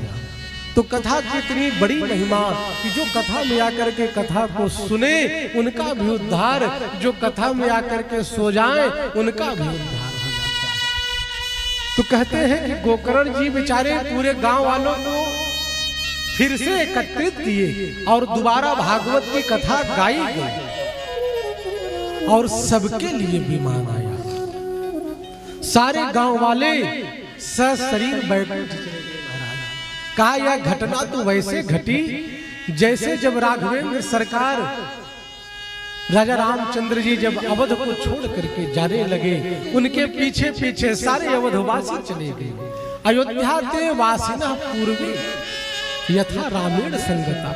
तो कथा की इतनी बड़ी महिमा कि जो कथा में आकर के कथा को सुने उनका भी उद्धार, जो कथा में आकर के सो जाए उनका भी उद्धार हो जाता है। तो कहते हैं कि गोकर्ण जी बेचारे पूरे गांव वालों को फिर से एकत्रित किए और दोबारा भागवत की कथा गाई गई और सबके लिए विमान आया। सारे गांव वाले सशरीर बैकुंठ चले गए महाराज। कहा यह घटना तो वैसे घटी जैसे जब राघवेंद्र सरकार राजा रामचंद्र जी जब अवध को छोड़ करके जाने लगे, उनके पीछे पीछे सारे अवधवासी चले गए। अयोध्या ते वासिना पूर्वी यथा रामेण संगता,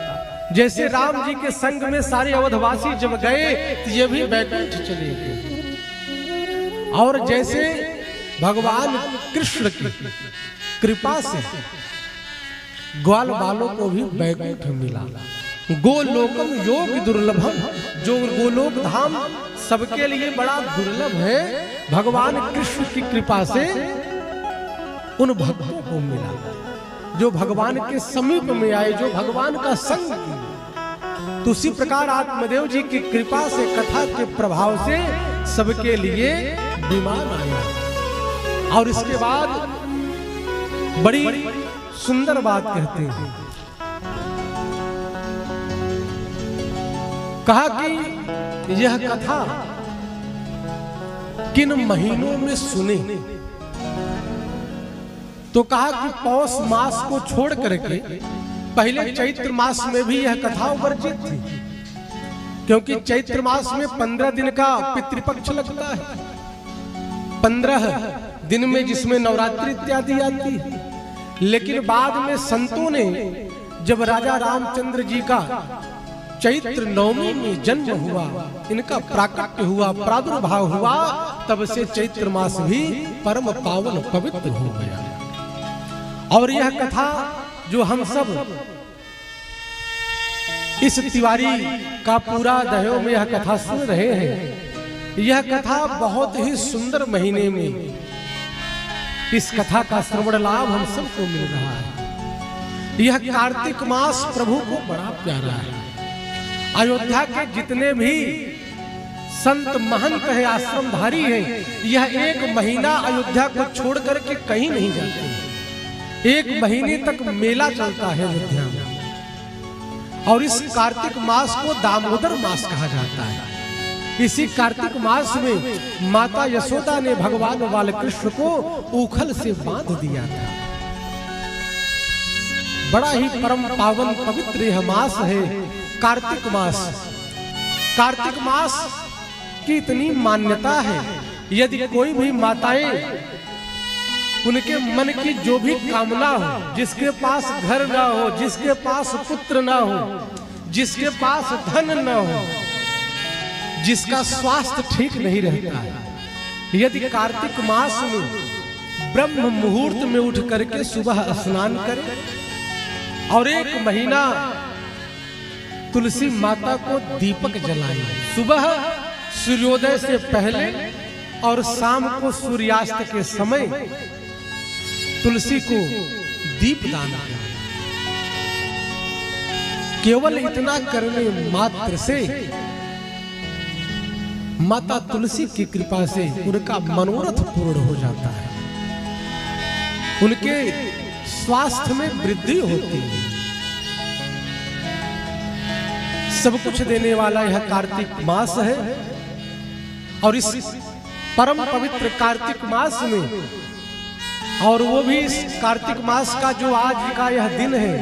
जैसे राम जी के संग में सारे अवधवासी जब गए तो ये भी बैकुंठ चले गए। और जैसे भगवान कृष्ण की कृपा से ग्वाल बालों को भी बैकुंठ मिला। गोलोकम योग दुर्लभम, जो गोलोक धाम सबके लिए बड़ा दुर्लभ है, भगवान कृष्ण की कृपा से उन भक्तों को मिला जो भगवान के समीप में आए, जो भगवान का संग किए। तो उसी प्रकार आत्मदेव जी की कृपा से, कथा के प्रभाव से सबके लिए विमान आया। और इसके बाद बड़ी सुंदर बात कहते हैं, कहा कि यह कथा किन महीनों में सुने, तो कहा कि पौष मास को छोड़ करके पहले चैत्र मास में भी यह कथा वर्जित थी। क्योंकि चैत्र मास में 15 दिन का पितृपक्ष लगता है, 15 दिन में जिसमें नवरात्रि इत्यादि आती है। लेकिन बाद में संतों ने जब राजा रामचंद्र जी का चैत्र नवमी में जन्म हुआ, इनका प्राकट्य हुआ, प्रादुर्भाव हुआ, तब से चैत्र मास भी परम पावन पवित्र हो गया। और यह कथा जो हम सब इस तिवारी का पूरा दहयो में यह कथा सुन रहे हैं, यह कथा बहुत ही सुंदर महीने में इस कथा का श्रवण लाभ हम सबको मिल रहा है। यह कार्तिक मास प्रभु को बड़ा प्यारा है। अयोध्या के जितने भी संत महंत है, आश्रमधारी है, यह एक महीना अयोध्या को छोड़ करके कहीं नहीं जाते। एक महीने तक मेला चलता है अयोध्या में। और इस कार्तिक मास को दामोदर मास कहा जाता है। इसी कार्तिक मास में माता यशोदा ने भगवान बालकृष्ण को ऊखल से बांध दिया था। बड़ा ही परम पावन पवित्र यह मास है कार्तिक मास। कार्तिक मास की इतनी मान्यता है, यदि कोई भी माताएं उनके मन की जो भी कामना हो, जिसके पास घर ना हो, जिसके पास पुत्र ना हो, जिसके पास धन ना हो, जिसका स्वास्थ्य ठीक नहीं रहता है, यदि कार्तिक मास में ब्रह्म मुहूर्त में उठ करके सुबह स्नान करे और एक महीना तुलसी माता को दीपक जलाए, सुबह सूर्योदय से पहले और शाम को सूर्यास्त के समय तुलसी को दीप दान करें। केवल इतना करने मात्र से माता तुलसी की कृपा से उनका मनोरथ पूर्ण हो जाता है, उनके स्वास्थ्य में वृद्धि होती है। सब कुछ देने वाला यह कार्तिक मास है। और इस परम पवित्र कार्तिक मास में, और वो भी इस कार्तिक मास का जो आज का यह दिन है,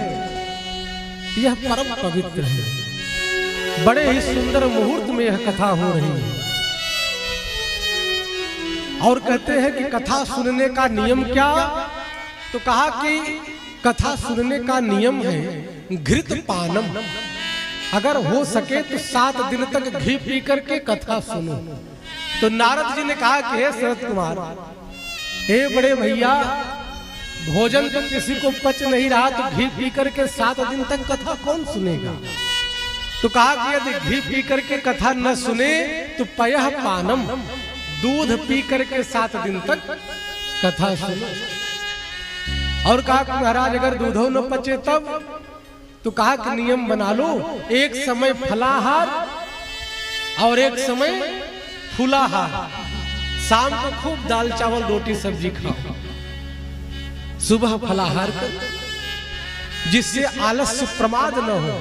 यह परम पवित्र है। बड़े ही सुंदर मुहूर्त में यह कथा हो रही है। और कहते हैं कि कथा सुनने का नियम क्या? तो कहा कि कथा सुनने का नियम है घृत पानम। अगर हो सके तो 7 दिन तक घी पी करके कथा सुनो। तो नारद जी ने कहा कि हे शरद कुमार, हे बड़े भैया, भोजन तो किसी को पच नहीं रहा, तो घी पी करके 7 दिन तक कथा कौन सुनेगा? तो कहा कि यदि घी पी करके कथा न सुने तो पयः पानम, दूध पी करके 7 दिन तक कथा सुनो। और कहा कि महाराज अगर दूधो न पचे तब? तो कहा कि नियम बना लो, एक समय फलाहार और एक समय फूलाहार। शाम को खूब दाल चावल रोटी सब्जी खाओ, सुबह फलाहार कर, जिससे आलस्य प्रमाद न हो।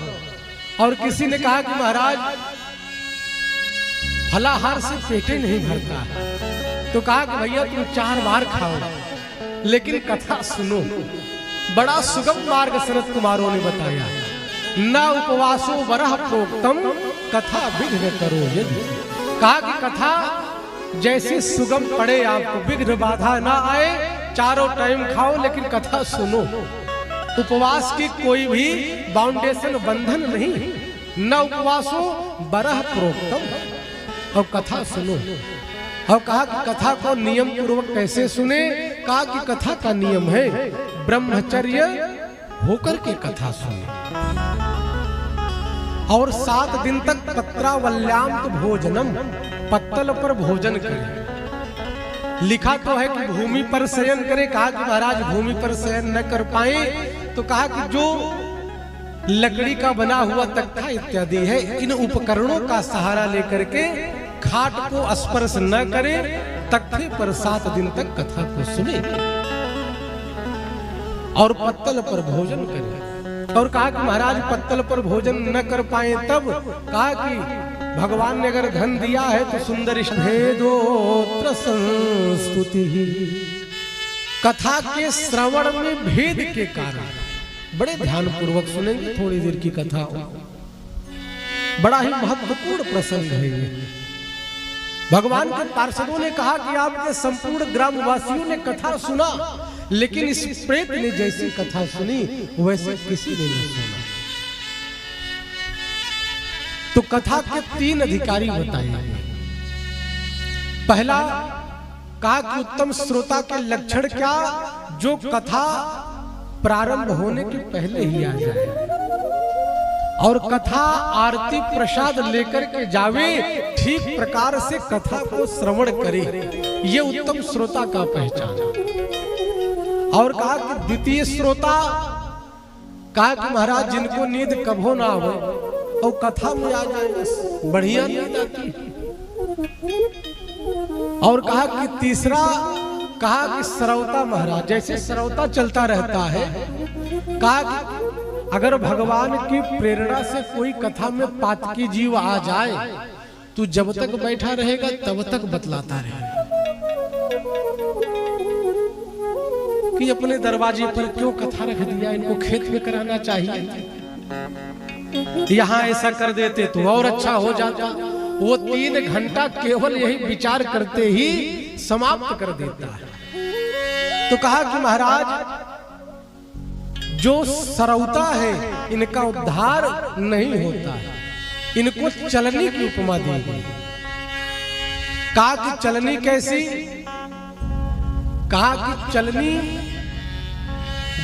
और किसी ने कहा कि महाराज फलाहार से पेटे नहीं भरता। तो कहा कि भैया तुम 4 बार खाओ लेकिन कथा सुनो। बड़ा सुगम मार्ग शरद कुमारों ने बताया। न उपवासो वरह प्रोक्तम कथा विघ्न करो यदि। कहा कि कथा जैसी सुगम पड़े, आपको विघ्न बाधा ना आए, 4 टाइम खाओ लेकिन कथा सुनो। उपवास की कोई भी बाउंडेशन बंधन नहीं। न उपवासो वरह प्रोक्तम, और कथा सुनो। और कहा कि कथा को नियम पूर्वक कैसे सुने? कहा कि कथा का नियम है ब्रह्मचर्य होकर के कथा सुने और 7 दिन तक पत्रावल्याम भोजनम, पत्तल पर भोजन करें। लिखा तो है कि भूमि पर शयन करे। कहा कि महाराज भूमि पर शयन न कर पाए तो कहा कि जो लकड़ी का बना हुआ तख्ता इत्यादि है, इन उपकरणों का सहारा लेकर के खाट को स्पर्श न करे, तख्ते पर 7 दिन तक कथा को सुने और पत्तल पर भोजन करे। और कहा कि महाराज पत्तल पर भोजन न कर पाए तब? कहा कि भगवान ने अगर धन दिया है तो सुंदर भेदोत्र संस्तुति, कथा के श्रवण में भेद के कारण बड़े ध्यान पूर्वक सुनेंगे। थोड़ी देर की कथा हो, बड़ा ही महत्वपूर्ण प्रसंग है ये। भगवान के पार्षदों ने कहा कि आपके संपूर्ण ग्रामवासियों ने कथा सुना, लेकिन इस प्रेत ने जैसी कथा सुनी वैसे किसी ने नहीं सुना। तो कथा के 3 अधिकारी बताए। पहला कहा कि उत्तम श्रोता के लक्षण क्या, जो कथा प्रारंभ होने के पहले ही आ जाए और कथा आरती प्रसाद लेकर के जावे, ठीक प्रकार से कथा को श्रवण करे, ये उत्तम श्रोता का पहचान। और कहा कि द्वितीय श्रोता, कहा कि महाराज जिनको नींद कभो ना आवे और कथा में आ जाए बढ़िया नींद आती। और कहा कि तीसरा, कहा कि श्रोता महाराज, जैसे श्रोता चलता रहता है, कहा कि अगर भगवान की प्रेरणा से कोई कथा में पातकी जीव आ जाए तो जब तक बैठा रहेगा तब तक बतलाता रहेगा कि अपने दरवाजे पर क्यों कथा रख दिया, इनको खेत में कराना चाहिए, यहाँ ऐसा कर देते तो और अच्छा हो जाता। वो 3 घंटा केवल यही विचार करते ही समाप्त कर देता है। तो कहा कि महाराज जो सरौता है इनका उद्धार नहीं होता है, इनको चलनी की उपमा दी गई। कहा कि चलनी कैसी, कहा कि चलनी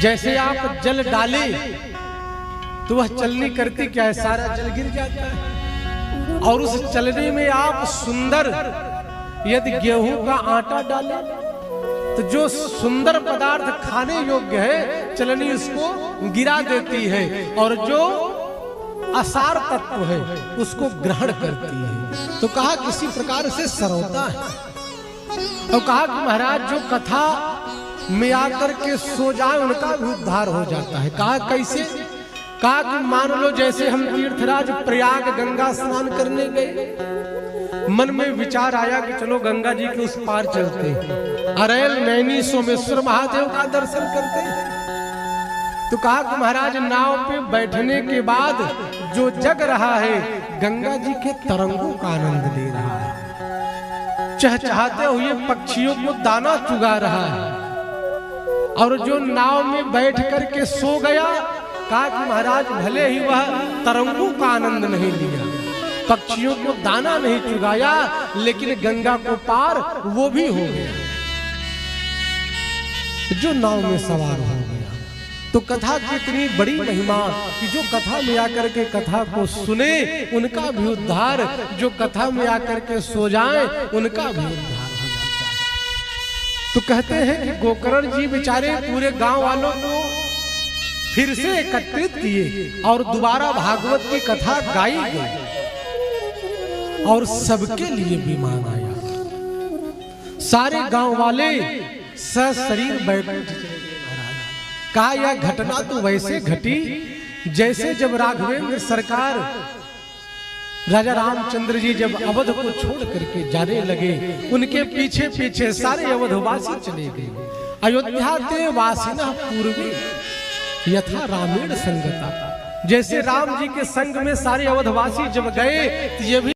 जैसे आप जल डाले तो वह चलनी करती क्या है, सारा जल गिर जाता है। और उस चलनी में आप सुंदर यदि गेहूं का आटा डाले तो जो सुंदर पदार्थ खाने योग्य है चलनी उसको गिरा देती है, और जो असार तत्व है उसको ग्रहण करती है। तो कहा किसी प्रकार से सरौता है। और कहा कि महाराज जो कथा में आकर के सो जाए उनका भी उद्धार हो जाता है। कहा कैसे, कहा कि मान लो जैसे हम तीर्थराज प्रयाग गंगा स्नान करने गए, मन में विचार आया कि चलो गंगा जी के उस पार चलते हैं, अरैल नैनी सोमेश्वर महादेव का दर्शन करते हैं। तो कहा कि महाराज नाव पे बैठने के बाद जो जग रहा है गंगा जी के तरंगों का आनंद ले रहा है, चहचहाते हुए पक्षियों को दाना चुगा रहा है। और जो नाव में बैठ करके सो गया, कहा कि महाराज भले ही वह तरंगों का आनंद नहीं लिया, पक्षियों को दाना नहीं चुगाया, लेकिन गंगा को पार वो भी हो गया जो नाव में सवार हो गया। तो कथा की इतनी बड़ी महिमा कि जो कथा में आकर के कथा को सुने उनका भी उद्धार, जो कथा में आकर के सो जाए उनका भी उद्धार हो जाता है। तो कहते हैं कि गोकर्ण जी बेचारे पूरे गांव वालों को फिर से एकत्रित किए और दोबारा भागवत की कथा गाई गई और सबके लिए विमान आया। सारे गांव वाले सशरीर बैठे। कहा यह घटना तो वैसे घटी जैसे जब राघवेंद्र सरकार राजा रामचंद्र जी जब अवध को छोड़ करके जाने लगे, उनके पीछे पीछे सारे अवधवासी चले गए। अयोध्या ते वासिना पूर्वी यथा रामेण संगता, जैसे राम जी के संग में सारे अवधवासी जब गए तो ये भी